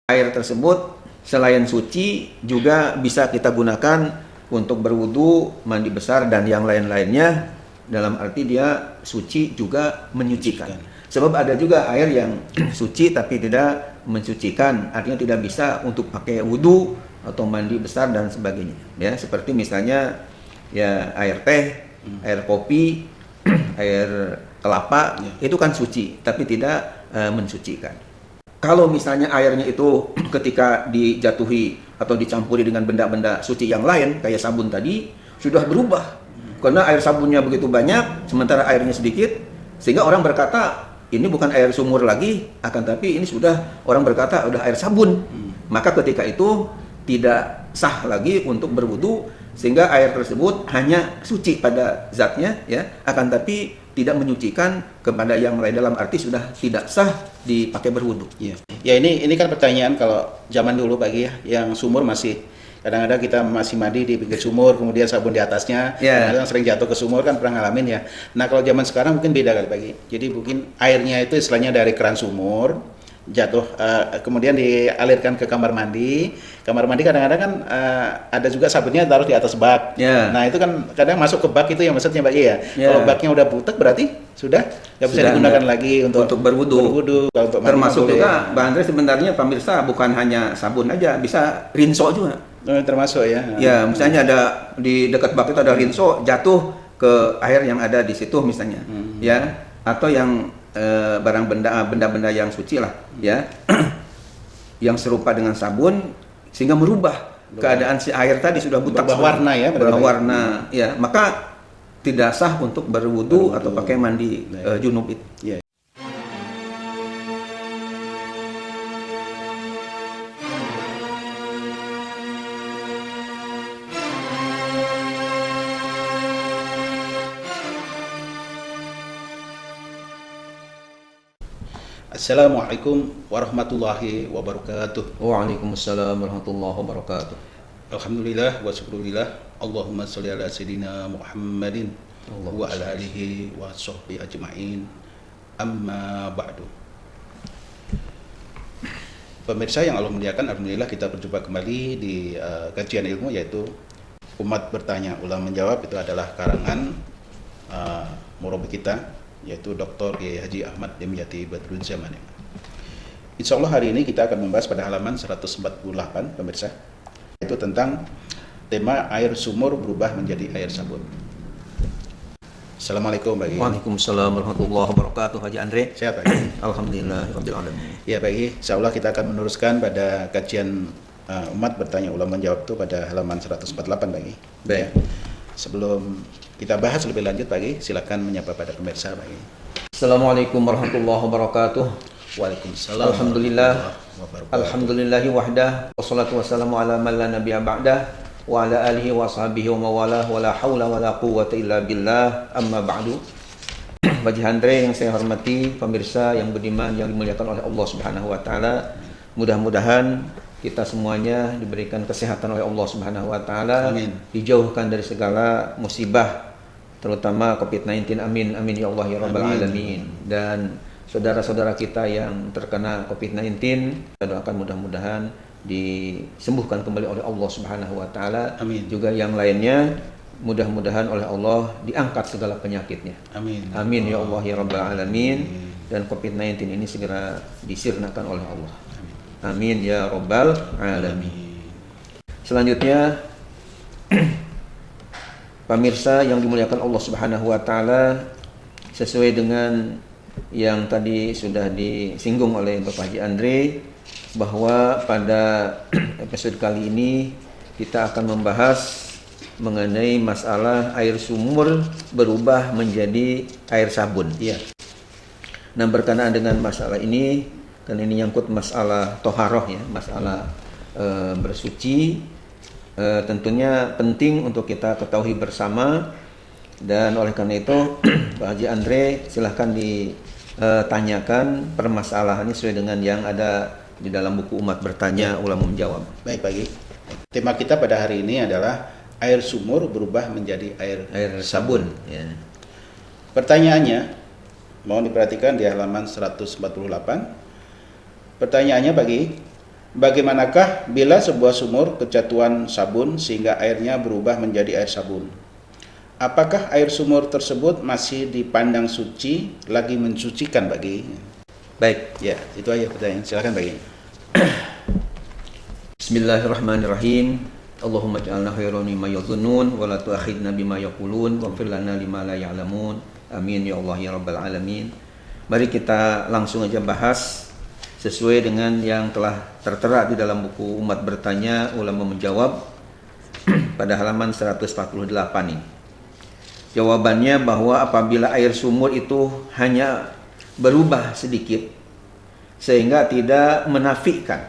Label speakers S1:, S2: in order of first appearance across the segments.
S1: Air tersebut selain suci juga bisa kita gunakan untuk berwudu, mandi besar dan yang lain-lainnya. Dalam arti dia suci juga menyucikan. Sebab ada juga air yang suci tapi tidak mensucikan, artinya tidak bisa untuk pakai wudu atau mandi besar dan sebagainya. Ya, seperti misalnya ya air teh, air kopi, air kelapa, itu kan suci tapi tidak mensucikan. Kalau misalnya airnya itu ketika dijatuhi atau dicampuri dengan benda-benda suci yang lain kayak sabun tadi sudah berubah. Karena air sabunnya begitu banyak, sementara airnya sedikit, sehingga orang berkata ini bukan air sumur lagi, akan tapi ini sudah orang berkata udah air sabun. Maka ketika itu tidak sah lagi untuk berwudu, sehingga air tersebut hanya suci pada zatnya, ya, akan tapi tidak menyucikan kepada yang lain, dalam arti sudah tidak sah dipakai berwudu.
S2: Ya ini kan pertanyaan kalau zaman dulu bagi yang sumur masih kadang-kadang kita masih mandi di pinggir sumur, kemudian sabun di atasnya, kadang sering jatuh ke sumur kan pernah ngalamin ya. Nah kalau zaman sekarang mungkin beda kali bagi. Jadi mungkin airnya itu istilahnya dari keran sumur jatuh, kemudian dialirkan ke kamar mandi. Kamar mandi kadang-kadang kan ada juga sabunnya taruh di atas bak. Nah itu kan kadang masuk ke bak itu yang maksudnya bagi ya. Kalau baknya udah butek berarti sudah nggak bisa digunakan lagi untuk berwudu.
S1: Termasuk juga Mbak Andre sebenarnya pemirsa bukan hanya sabun aja, bisa rinso juga.
S2: Termasuk ya.
S1: Ya, misalnya ada di dekat bak itu ada rinso jatuh ke air yang ada di situ misalnya, ya, atau yang barang benda-benda yang suci lah, ya, yang serupa dengan sabun sehingga merubah keadaan si air tadi sudah butak
S2: warna ya,
S1: berubah warna, ya, maka tidak sah untuk berwudu atau pakai mandi junub itu.
S2: Assalamualaikum warahmatullahi wabarakatuh.
S1: Waalaikumsalam warahmatullahi wabarakatuh.
S2: Alhamdulillah wa syukurillah. Allahumma sholli ala sayyidina Muhammadin wa ala alihi wa sahbihi ajma'in. Amma ba'du. Pemirsa yang Allah muliakan, alhamdulillah kita berjumpa kembali di kajian ilmu yaitu Umat Bertanya Ulama Menjawab. Itu adalah karangan murabi kita yaitu Dr. Kiai Haji Ahmad Dimyati Badrun Zaman. Insya Allah hari ini kita akan membahas pada halaman 148 pemirsa, yaitu tentang tema air sumur berubah menjadi air sabun. Assalamualaikum Bagi.
S1: Waalaikumsalam warahmatullahi wabarakatuh. Haji Andre.
S2: Sehat Bagi?
S1: Alhamdulillah rabbil alamin.
S2: Ya Bagi, insya Allah kita akan meneruskan pada kajian Umat Bertanya Ulama Menjawab itu pada halaman 148 Bagi.
S1: Baik.
S2: Sebelum kita bahas lebih lanjut Bagi, silakan menyapa pada pemirsa Bagi.
S1: Assalamualaikum warahmatullahi wabarakatuh.
S2: Waalaikumsalam.
S1: Alhamdulillah. Alhamdulillahi wahdah. Wassalatu wassalamu ala man la nabiyya ba'dah wa ala alihi wa sahbihi wa mawalah wa la hawla wa la quwwata illa billah. Amma ba'du. Haji Andre yang saya hormati, pemirsa yang budiman yang dimuliakan oleh Allah Subhanahu wa taala. Mudah-mudahan kita semuanya diberikan kesehatan oleh Allah Subhanahu wa taala, dijauhkan dari segala musibah terutama COVID-19. Amin amin ya Allah ya rabbal alamin. Dan saudara-saudara kita yang terkena COVID-19, kita doakan mudah-mudahan disembuhkan kembali oleh Allah Subhanahu wa taala. Juga yang lainnya mudah-mudahan oleh Allah diangkat segala penyakitnya. Amin ya Allah ya rabbal alamin. Dan COVID-19 ini segera disirnakan oleh Allah. Amin ya rabbal alamin. Selanjutnya pemirsa yang dimuliakan Allah Subhanahu wa taala, sesuai dengan yang tadi sudah disinggung oleh Bapak Haji Andre, bahwa pada episode kali ini kita akan membahas mengenai masalah air sumur berubah menjadi air sabun. Nah, berkenaan dengan masalah ini, karena ini nyangkut masalah toharoh ya, masalah bersuci, tentunya penting untuk kita ketahui bersama. Dan oleh karena itu Pak Haji Andre silahkan ditanyakan permasalahannya sesuai dengan yang ada di dalam buku Umat Bertanya Ulama Menjawab.
S2: Baik Pagi, tema kita pada hari ini adalah air sumur berubah menjadi air sabun. Pertanyaannya mohon diperhatikan di halaman 148. Pertanyaannya Bagi, bagaimanakah bila sebuah sumur kejatuhan sabun sehingga airnya berubah menjadi air sabun? Apakah air sumur tersebut masih dipandang suci, lagi mensucikan bagi?
S1: Baik.
S2: Ya, itu aja pertanyaan. Silakan bagi.
S1: Bismillahirrahmanirrahim. Allahumma ja'alna khairan mimma yadhunnun wa la tu'akhidna bima yaqulun waghfir lana lima la ya'lamun. Amin ya Allah ya rabbal alamin. Mari kita langsung aja bahas sesuai dengan yang telah tertera di dalam buku Umat Bertanya Ulama Menjawab pada halaman 148 ini. Jawabannya bahwa apabila air sumur itu hanya berubah sedikit sehingga tidak menafikan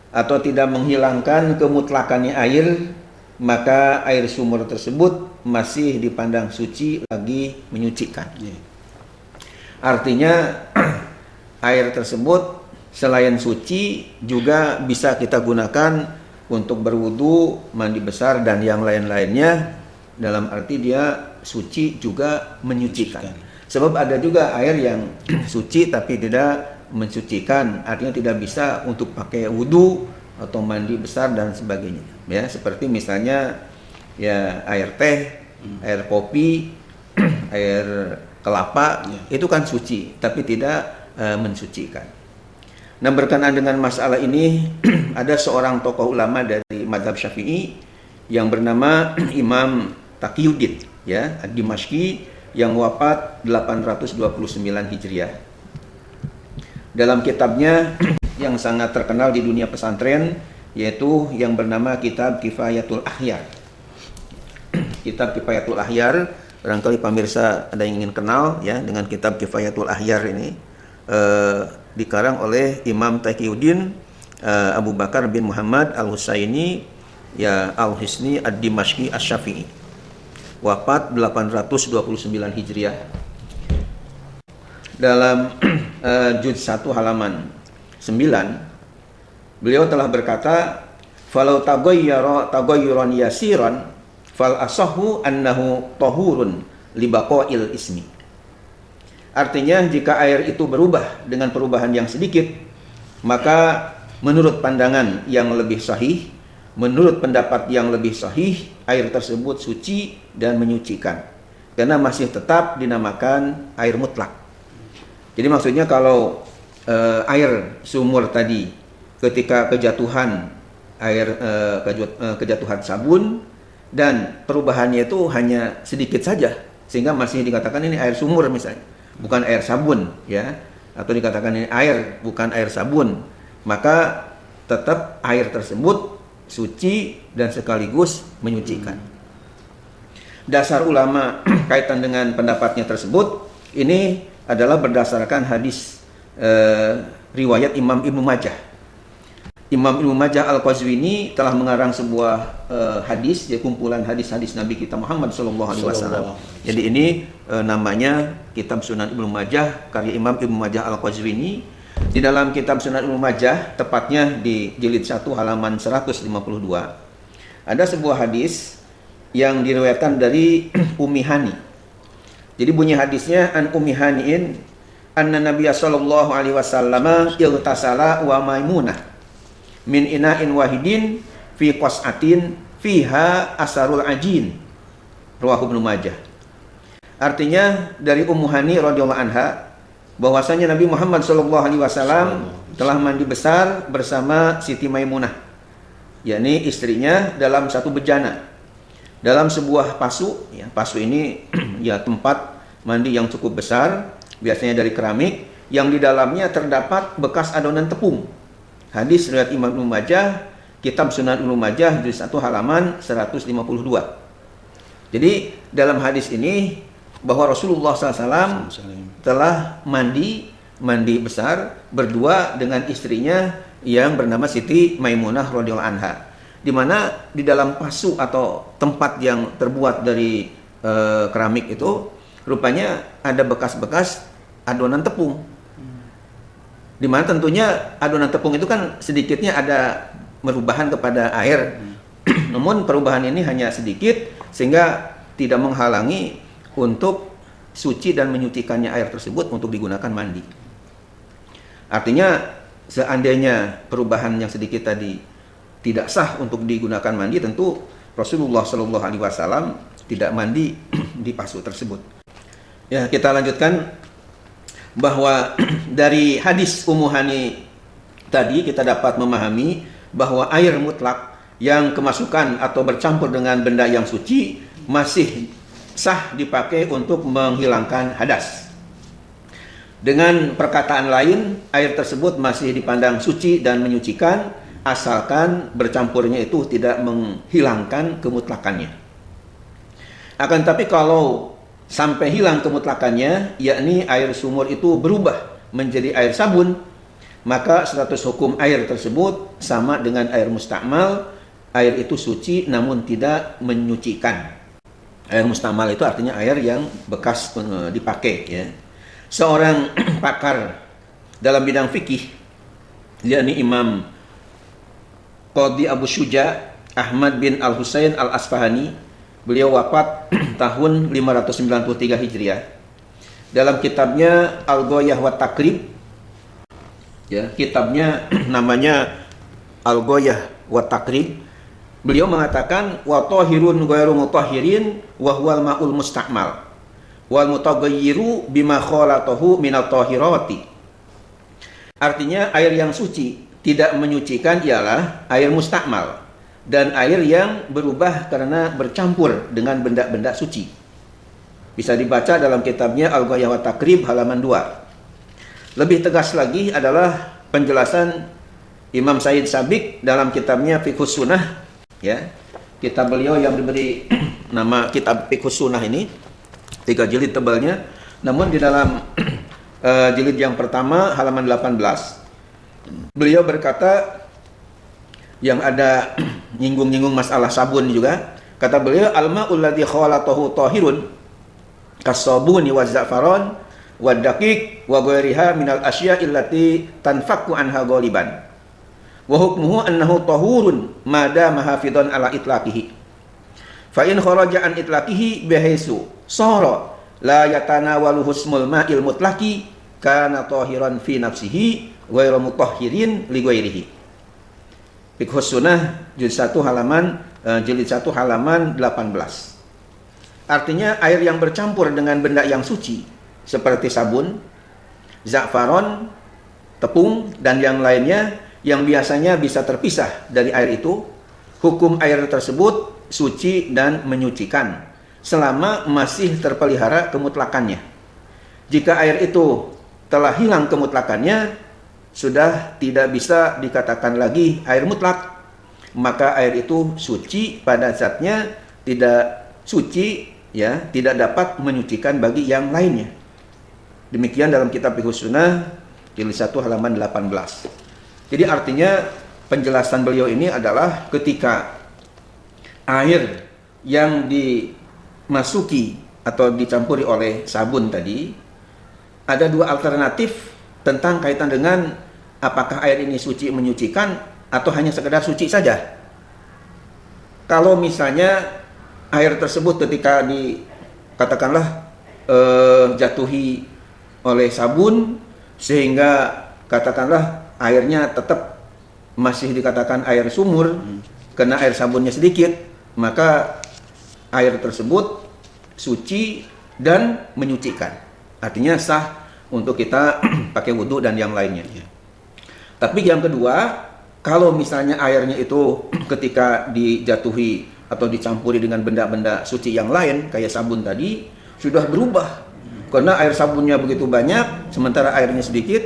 S1: atau tidak menghilangkan kemutlakannya air, maka air sumur tersebut masih dipandang suci, lagi menyucikan. Artinya air tersebut selain suci juga bisa kita gunakan untuk berwudu, mandi besar dan yang lain-lainnya, dalam arti dia suci juga menyucikan. Sebab ada juga air yang suci tapi tidak mensucikan, artinya tidak bisa untuk pakai wudu atau mandi besar dan sebagainya. Ya, seperti misalnya ya air teh, air kopi, air kelapa, itu kan suci tapi tidak mensucikan. Nah, berkenaan dengan masalah ini ada seorang tokoh ulama dari mazhab Syafi'i yang bernama Imam Taqiyuddin ya, Ad-Dimashqi, yang wafat 829 Hijriah. Dalam kitabnya yang sangat terkenal di dunia pesantren, yaitu yang bernama Kitab Kifayatul Akhyar. Kitab Kifayatul Akhyar, barangkali pemirsa ada yang ingin kenal ya dengan Kitab Kifayatul Akhyar ini, dikarang oleh Imam Taqiyuddin Abu Bakar bin Muhammad Al-Husaini ya Al-Hisni Ad-Dimashqi Asy-Syafi'i, wafat 829 Hijriah. Dalam juz 1 halaman 9, beliau telah berkata, "Falau taghayyara taghayyuran yasiran fal asahhu annahu tahurun li baqa'il ismi." Artinya jika air itu berubah dengan perubahan yang sedikit, maka menurut pandangan yang lebih sahih, menurut pendapat yang lebih sahih, air tersebut suci dan menyucikan karena masih tetap dinamakan air mutlak. Jadi maksudnya kalau air sumur tadi ketika kejatuhan kejatuhan sabun dan perubahannya itu hanya sedikit saja sehingga masih dikatakan ini air sumur misalnya, bukan air sabun ya, atau dikatakan ini air bukan air sabun, maka tetap air tersebut suci dan sekaligus menyucikan. Dasar ulama kaitan dengan pendapatnya tersebut ini adalah berdasarkan hadis riwayat Imam Ibnu Majah. Imam Ibnu Majah Al-Qazwini telah mengarang sebuah hadis, ya kumpulan hadis-hadis Nabi kita Muhammad SAW. Jadi ini namanya Kitab Sunan Ibnu Majah karya Imam Ibnu Majah Al-Qazwini. Di dalam Kitab Sunan Ibnu Majah, tepatnya di jilid 1 halaman 152, ada sebuah hadis yang diriwayatkan dari Ummi Hani. Jadi bunyi hadisnya, an Ummi Hani'in anna Nabiya sallallahu alaihi wasallam iltasala wa Maimunah min ina'in wahidin fi qas'atin fiha asarul ajin. Rawahu Ibnu Majah. Artinya dari Ummu Hani radhiyallahu anha bahwasanya Nabi Muhammad sallallahu alaihi wasallam telah mandi besar bersama Siti Maimunah, yakni istrinya, dalam satu bejana, dalam sebuah pasu ya. Pasu ini ya tempat mandi yang cukup besar, biasanya dari keramik, yang di dalamnya terdapat bekas adonan tepung. Hadis riwayat Imam Ibnu Majah, Kitab Sunan Ibnu Majah juz 1 halaman 152. Jadi dalam hadis ini bahwa Rasulullah SAW telah mandi besar berdua dengan istrinya yang bernama Siti Maimunah radhiyallahu anha, di mana di dalam pasu atau tempat yang terbuat dari keramik itu rupanya ada bekas-bekas adonan tepung. Di mana tentunya adonan tepung itu kan sedikitnya ada perubahan kepada air. Namun perubahan ini hanya sedikit sehingga tidak menghalangi untuk suci dan menyucikannya air tersebut untuk digunakan mandi. Artinya seandainya perubahan yang sedikit tadi tidak sah untuk digunakan mandi, tentu Rasulullah Shallallahu Alaihi Wasallam tidak mandi di pasu tersebut. Ya, kita lanjutkan bahwa dari hadis Ummu Hani tadi kita dapat memahami bahwa air mutlak yang kemasukan atau bercampur dengan benda yang suci masih sah dipakai untuk menghilangkan hadas. Dengan perkataan lain, air tersebut masih dipandang suci dan menyucikan asalkan bercampurnya itu tidak menghilangkan kemutlakannya. Akan tapi kalau sampai hilang kemutlakannya, yakni air sumur itu berubah menjadi air sabun, maka status hukum air tersebut sama dengan air mustakmal. Air itu suci namun tidak menyucikan. Air mustakmal itu artinya air yang bekas dipakai, ya. Seorang pakar dalam bidang fikih, yakni Imam Qadhi Abu Syuja Ahmad bin Al-Husain Al-Asfahani, beliau wafat tahun 593 Hijriah. Dalam kitabnya Al-Ghoyah wa Takrib, ya, kitabnya namanya Al-Ghoyah wa Takrib, beliau mengatakan wa tahirun ghairu mutahhirin wa huwal ma'ul mustakmal wal mutaghayyiru bima khalatahu minat tahirati. Artinya air yang suci tidak menyucikan ialah air mustakmal dan air yang berubah karena bercampur dengan benda-benda suci. Bisa dibaca dalam kitabnya Al-Ghoyah wa Takrib halaman 2. Lebih tegas lagi adalah penjelasan Imam Said Sabiq dalam kitabnya Fiqhus Sunnah, ya. Kitab beliau yang diberi nama kitab Fiqhus Sunnah ini 3 jilid tebalnya, namun di dalam jilid yang pertama halaman 18 beliau berkata yang ada nyinggung-nyinggung masalah sabun juga. Kata beliau, al-ma'ul ladzi khalatahu tahirun kas-sabuni wa za'faran wa daqiq wa ghairiha minal asya'i allati tanfakku anha ghaliban wa hukmuhu annahu tahurun ma dama hafidhan ala itlaqihi fa in kharaja an itlaqihi bihaisu sara la yatanawalu husmul ma'il mutlaqi kana tahiran fi nafsihi ghairu mutahhirin li ghairihi. Fiqhus Sunnah jilid 1 halaman 18. Artinya air yang bercampur dengan benda yang suci seperti sabun, za'faron, tepung dan yang lainnya yang biasanya bisa terpisah dari air itu, hukum air tersebut suci dan menyucikan selama masih terpelihara kemutlakannya. Jika air itu telah hilang kemutlakannya, sudah tidak bisa dikatakan lagi air mutlak, maka air itu suci pada zatnya, tidak suci, ya, tidak dapat menyucikan bagi yang lainnya. Demikian dalam kitab Fiqhus Sunnah jilid 1 halaman 18. Jadi artinya penjelasan beliau ini adalah ketika air yang dimasuki atau dicampuri oleh sabun tadi, ada 2 alternatif tentang kaitan dengan apakah air ini suci menyucikan atau hanya sekedar suci saja. Kalau misalnya air tersebut ketika katakanlah jatuhi oleh sabun sehingga katakanlah airnya tetap masih dikatakan air sumur karena air sabunnya sedikit, maka air tersebut suci dan menyucikan. Artinya sah untuk kita pakai wudhu dan yang lainnya. Tapi yang kedua, kalau misalnya airnya itu ketika dijatuhi atau dicampuri dengan benda-benda suci yang lain kayak sabun tadi sudah berubah karena air sabunnya begitu banyak sementara airnya sedikit,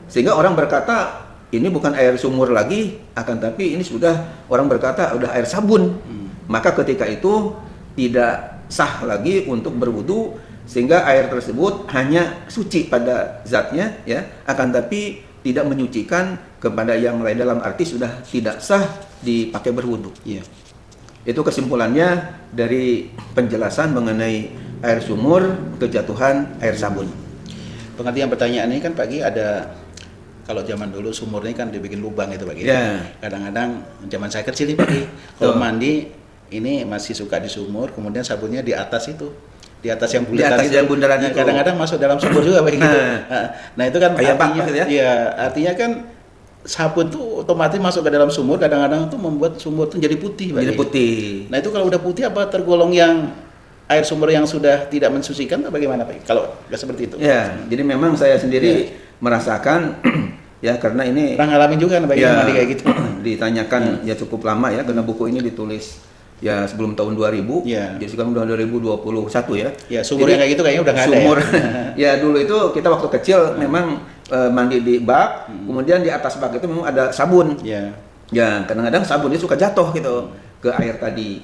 S1: sehingga orang berkata ini bukan air sumur lagi, akan tapi ini sudah, orang berkata udah air sabun. Maka ketika itu tidak sah lagi untuk berwudu, sehingga air tersebut hanya suci pada zatnya, ya, akan tapi tidak menyucikan kepada yang lain, dalam arti sudah tidak sah dipakai berwudu.
S2: Iya.
S1: Itu kesimpulannya dari penjelasan mengenai air sumur, kejatuhan air sabun.
S2: Pengertian pertanyaan ini kan Pak Gi, ada kalau zaman dulu sumur ini kan dibikin lubang itu Pak Gi.
S1: Ya.
S2: Kadang-kadang zaman saya kecil nih Pak Gi, kalau mandi ini masih suka di sumur, kemudian sabunnya di atas itu. Di atas yang bundaran itu. Nah, kadang-kadang masuk dalam sumur juga Pak Gi. Nah, itu kan
S1: kayak
S2: artinya,
S1: gitu ya?
S2: Ya, artinya kan sabun tuh otomatis masuk ke dalam sumur, kadang-kadang tuh membuat sumur tuh jadi putih, Pak
S1: Jadi
S2: Kiai.
S1: putih.
S2: Nah itu kalau udah putih apa tergolong yang air sumur yang sudah tidak mensucikan atau bagaimana Pak? Kalau nggak seperti itu?
S1: Ya, jadi memang saya sendiri merasakan ya karena ini
S2: Pernah ngalamin juga kan Pak
S1: ya,
S2: mandi kayak gitu?
S1: ditanyakan ya cukup lama ya karena buku ini ditulis ya sebelum tahun 2000.
S2: Ya.
S1: Jadi sekarang udah 2021 ya.
S2: Ya sumur yang kayak gitu kayaknya udah nggak ada
S1: Sumur
S2: ya.
S1: ya dulu itu kita waktu kecil memang mandi di bak, kemudian di atas bak itu memang ada sabun.
S2: Ya.
S1: Ya, kadang-kadang sabunnya suka jatuh gitu ke air tadi.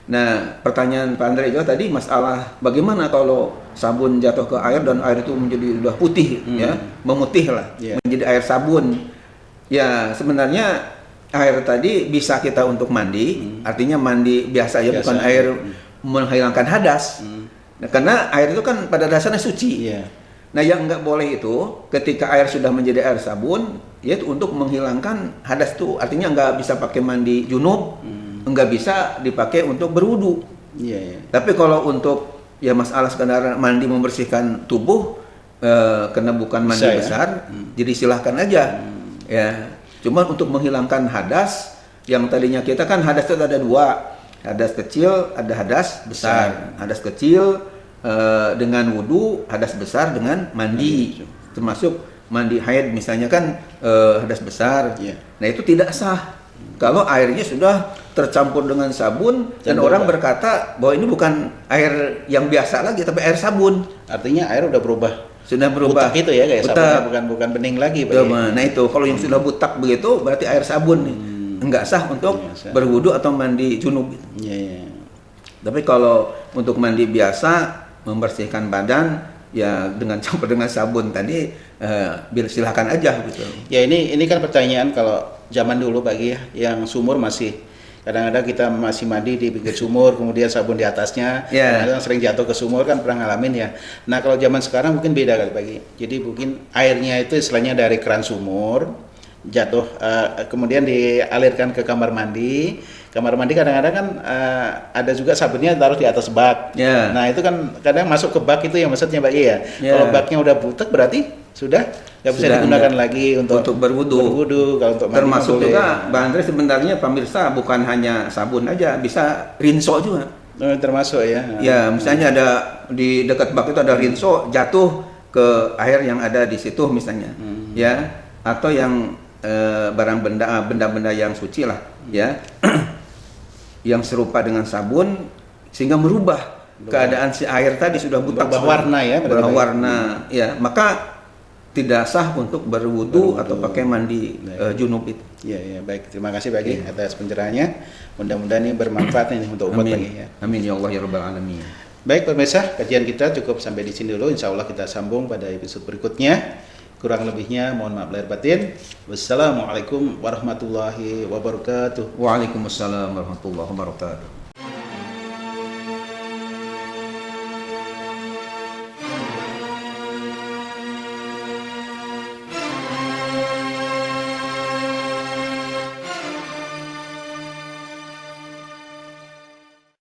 S1: Nah, pertanyaan Pak Andre juga tadi masalah bagaimana kalau sabun jatuh ke air dan air itu menjadi udah putih ya, memutih lah, menjadi air sabun. Ya, sebenarnya air tadi bisa kita untuk mandi, artinya mandi biasa ya, bukan air menghilangkan hadas. Nah, karena air itu kan pada dasarnya suci. Nah, yang nggak boleh itu ketika air sudah menjadi air sabun, yaitu untuk menghilangkan hadas itu, artinya nggak bisa pakai mandi junub, nggak bisa dipakai untuk berwudu. Tapi kalau untuk ya masalah sekedar mandi membersihkan tubuh, karena bukan mandi
S2: bisa,
S1: besar, jadi silahkan aja. Ya, cuman untuk menghilangkan hadas, yang tadinya kita kan hadas itu ada dua, hadas kecil, ada hadas besar. Hadas kecil dengan wudu, hadas besar dengan mandi, termasuk mandi haid misalnya kan hadas besar. Nah itu tidak sah kalau airnya sudah tercampur dengan sabun dan orang berkata bahwa ini bukan air yang biasa lagi tapi air sabun.
S2: Artinya air udah berubah.
S1: Sudah berubah.
S2: Butak itu ya kayak sabunnya, bukan bening lagi Pak.
S1: Nah itu kalau yang sudah butak begitu berarti air sabun nih. Enggak sah untuk berwudu atau mandi junub. Tapi kalau untuk mandi biasa membersihkan badan ya dengan campur dengan sabun tadi silakan aja gitu.
S2: Ya ini kan pertanyaan kalau zaman dulu bagi yang sumur masih kadang-kadang kita masih mandi di pinggir sumur kemudian sabun di atasnya, kadang-kadang sering jatuh ke sumur kan pernah ngalamin ya. Nah kalau zaman sekarang mungkin beda kali Pak. Jadi mungkin airnya itu istilahnya dari keran sumur jatuh kemudian dialirkan ke kamar mandi. Kamar mandi kadang-kadang kan ada juga sabunnya taruh di atas bak. Nah itu kan kadang masuk ke bak itu yang maksudnya Pak ya. Kalau baknya udah butek berarti sudah nggak bisa digunakan lagi untuk berwudu. Kalau untuk mandi
S1: termasuk juga Bang Andre sebenarnya pemirsa bukan hanya sabun aja, bisa rinso juga.
S2: Termasuk ya.
S1: Ya misalnya ada di dekat bak itu ada rinso jatuh ke air yang ada di situ misalnya, ya atau yang benda-benda yang suci lah, ya. Yang serupa dengan sabun sehingga merubah keadaan si air tadi sudah butak
S2: warna ya,
S1: berubah warna ya, maka tidak sah untuk berwudu atau pakai mandi junub itu.
S2: Ya baik, terima kasih Pak Ki atas pencerahannya. Mudah-mudahan ini bermanfaat nih untuk umat Pak Ki ya.
S1: Amin ya Allah ya rabbal alamin.
S2: Baik pemirsa, kajian kita cukup sampai di sini dulu. Insya Allah kita sambung pada episode berikutnya. Kurang lebihnya mohon maaf lahir batin. Wassalamualaikum warahmatullahi wabarakatuh.
S1: Waalaikumsalam warahmatullahi wabarakatuh.